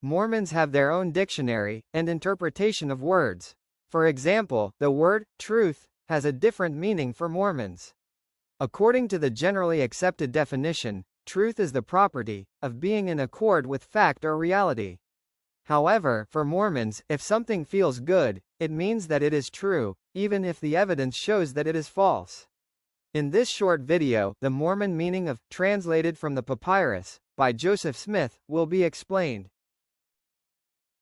Mormons have their own dictionary and interpretation of words. For example, the word truth has a different meaning for Mormons. According to the generally accepted definition, truth is the property of being in accord with fact or reality. However, for Mormons, if something feels good, it means that it is true, even if the evidence shows that it is false. In this short video, the Mormon meaning of translated from the papyrus by Joseph Smith will be explained.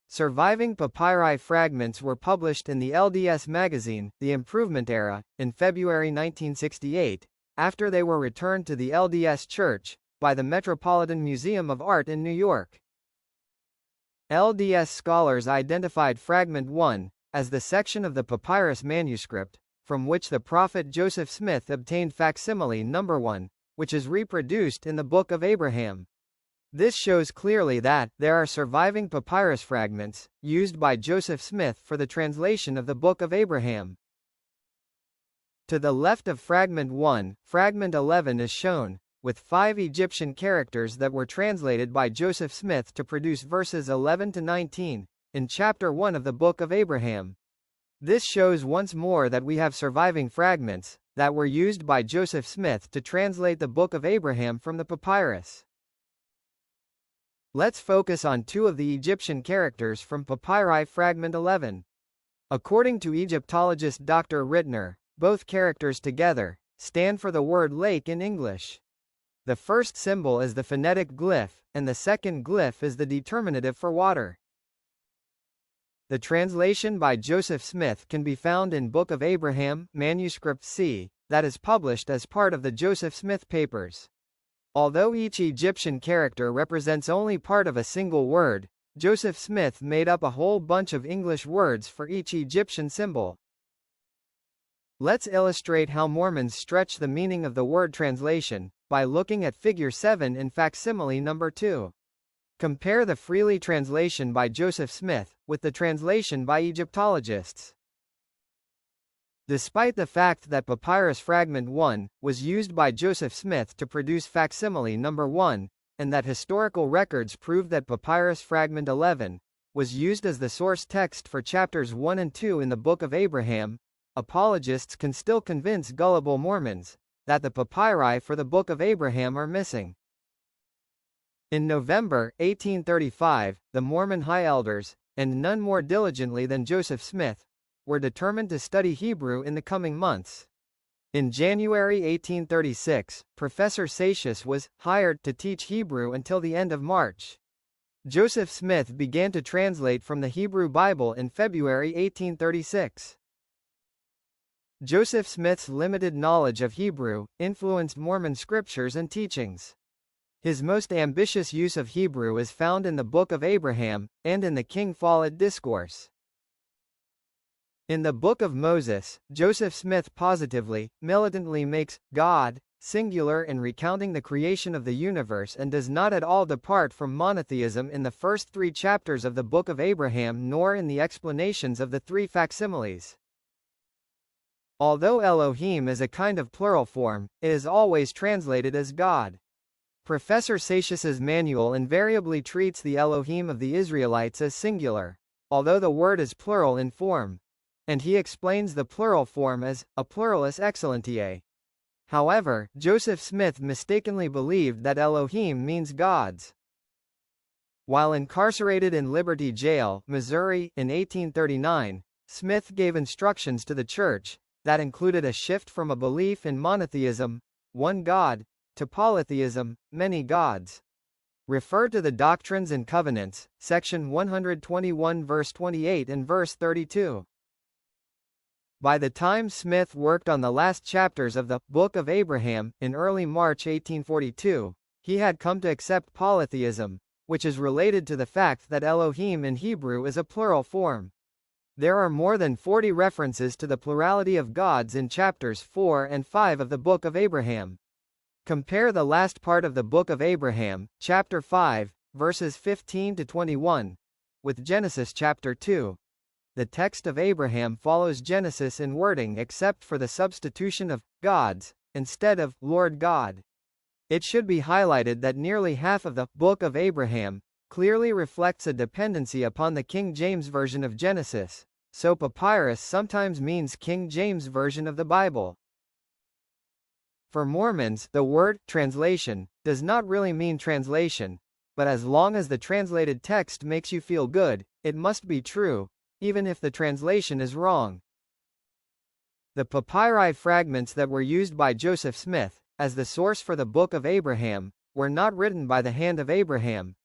Surviving papyri fragments were published in the LDS magazine, The Improvement Era, in February 1968, after they were returned to the LDS Church by the Metropolitan Museum of Art in New York. LDS scholars identified Fragment 1 as the section of the papyrus manuscript from which the prophet Joseph Smith obtained facsimile number 1, which is reproduced in the Book of Abraham. This shows clearly that there are surviving papyrus fragments used by Joseph Smith for the translation of the Book of Abraham. To the left of Fragment 1, Fragment 11 is shown, with 5 Egyptian characters that were translated by Joseph Smith to produce verses 11 to 19 in Chapter 1 of the Book of Abraham. This shows once more that we have surviving fragments that were used by Joseph Smith to translate the Book of Abraham from the papyrus. Let's focus on 2 of the Egyptian characters from Papyri Fragment 11. According to Egyptologist Dr. Rittner, both characters together stand for the word lake in English. The first symbol is the phonetic glyph, and the second glyph is the determinative for water. The translation by Joseph Smith can be found in Book of Abraham, Manuscript C, that is published as part of the Joseph Smith Papers. Although each Egyptian character represents only part of a single word, Joseph Smith made up a whole bunch of English words for each Egyptian symbol. Let's illustrate how Mormons stretch the meaning of the word translation by looking at Figure 7 in facsimile number 2. Compare the Freely translation by Joseph Smith with the translation by Egyptologists. Despite the fact that Papyrus Fragment 1 was used by Joseph Smith to produce facsimile number 1, and that historical records prove that Papyrus Fragment 11 was used as the source text for chapters 1 and 2 in the Book of Abraham, apologists can still convince gullible Mormons that the papyri for the Book of Abraham are missing. In November 1835, the Mormon High Elders, and none more diligently than Joseph Smith, were determined to study Hebrew in the coming months. In January 1836, Professor Satius was hired to teach Hebrew until the end of March. Joseph Smith began to translate from the Hebrew Bible in February 1836. Joseph Smith's limited knowledge of Hebrew influenced Mormon scriptures and teachings. His most ambitious use of Hebrew is found in the Book of Abraham, and in the King Follett Discourse. In the Book of Moses, Joseph Smith positively, militantly makes God singular in recounting the creation of the universe and does not at all depart from monotheism in the first 3 chapters of the Book of Abraham nor in the explanations of the 3 facsimiles. Although Elohim is a kind of plural form, it is always translated as God. Professor Satius's manual invariably treats the Elohim of the Israelites as singular, although the word is plural in form, and he explains the plural form as a pluralis excellentiae. However, Joseph Smith mistakenly believed that Elohim means gods. While incarcerated in Liberty Jail, Missouri, in 1839, Smith gave instructions to the church that included a shift from a belief in monotheism, one God, to polytheism, many gods. Refer to the Doctrines and Covenants, section 121 verse 28 and verse 32. By the time Smith worked on the last chapters of the Book of Abraham, in early March 1842, he had come to accept polytheism, which is related to the fact that Elohim in Hebrew is a plural form. There are more than 40 references to the plurality of gods in chapters 4 and 5 of the Book of Abraham. Compare the last part of the Book of Abraham, chapter 5, verses 15 to 21, with Genesis chapter 2. The text of Abraham follows Genesis in wording except for the substitution of gods instead of Lord God. It should be highlighted that nearly half of the Book of Abraham clearly reflects a dependency upon the King James Version of Genesis, so papyrus sometimes means King James Version of the Bible. For Mormons, the word translation does not really mean translation, but as long as the translated text makes you feel good, it must be true, even if the translation is wrong. The papyri fragments that were used by Joseph Smith as the source for the Book of Abraham were not written by the hand of Abraham.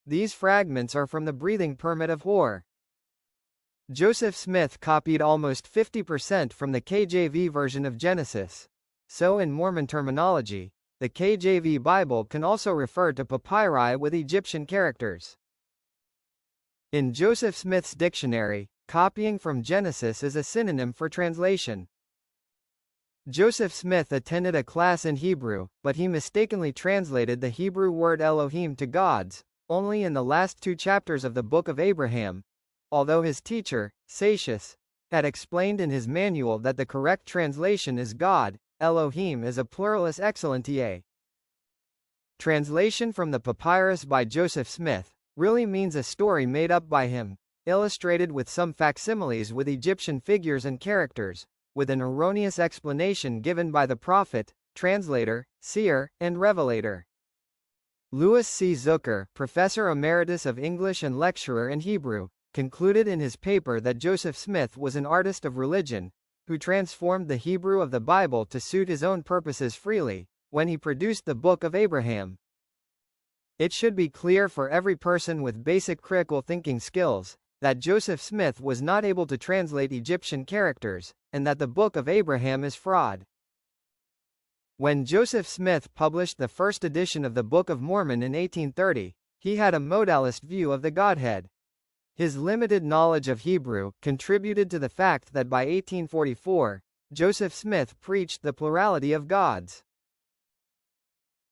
These fragments are from the breathing permit of Hor. Joseph Smith copied almost 50% from the KJV version of Genesis. So in Mormon terminology, the KJV Bible can also refer to papyri with Egyptian characters. In Joseph Smith's dictionary, copying from Genesis is a synonym for translation. Joseph Smith attended a class in Hebrew, but he mistakenly translated the Hebrew word Elohim to gods, only in the last 2 chapters of the Book of Abraham, although his teacher, Satius, had explained in his manual that the correct translation is God. Elohim is a pluralis excellentiae. Translation from the papyrus by Joseph Smith really means a story made up by him, illustrated with some facsimiles with Egyptian figures and characters, with an erroneous explanation given by the prophet, translator, seer, and revelator. Louis C. Zucker, professor emeritus of English and lecturer in Hebrew, concluded in his paper that Joseph Smith was an artist of religion, who transformed the Hebrew of the Bible to suit his own purposes freely, when he produced the Book of Abraham. It should be clear for every person with basic critical thinking skills, that Joseph Smith was not able to translate Egyptian characters, and that the Book of Abraham is fraud. When Joseph Smith published the first edition of the Book of Mormon in 1830, he had a modalist view of the Godhead. His limited knowledge of Hebrew contributed to the fact that by 1844, Joseph Smith preached the plurality of gods.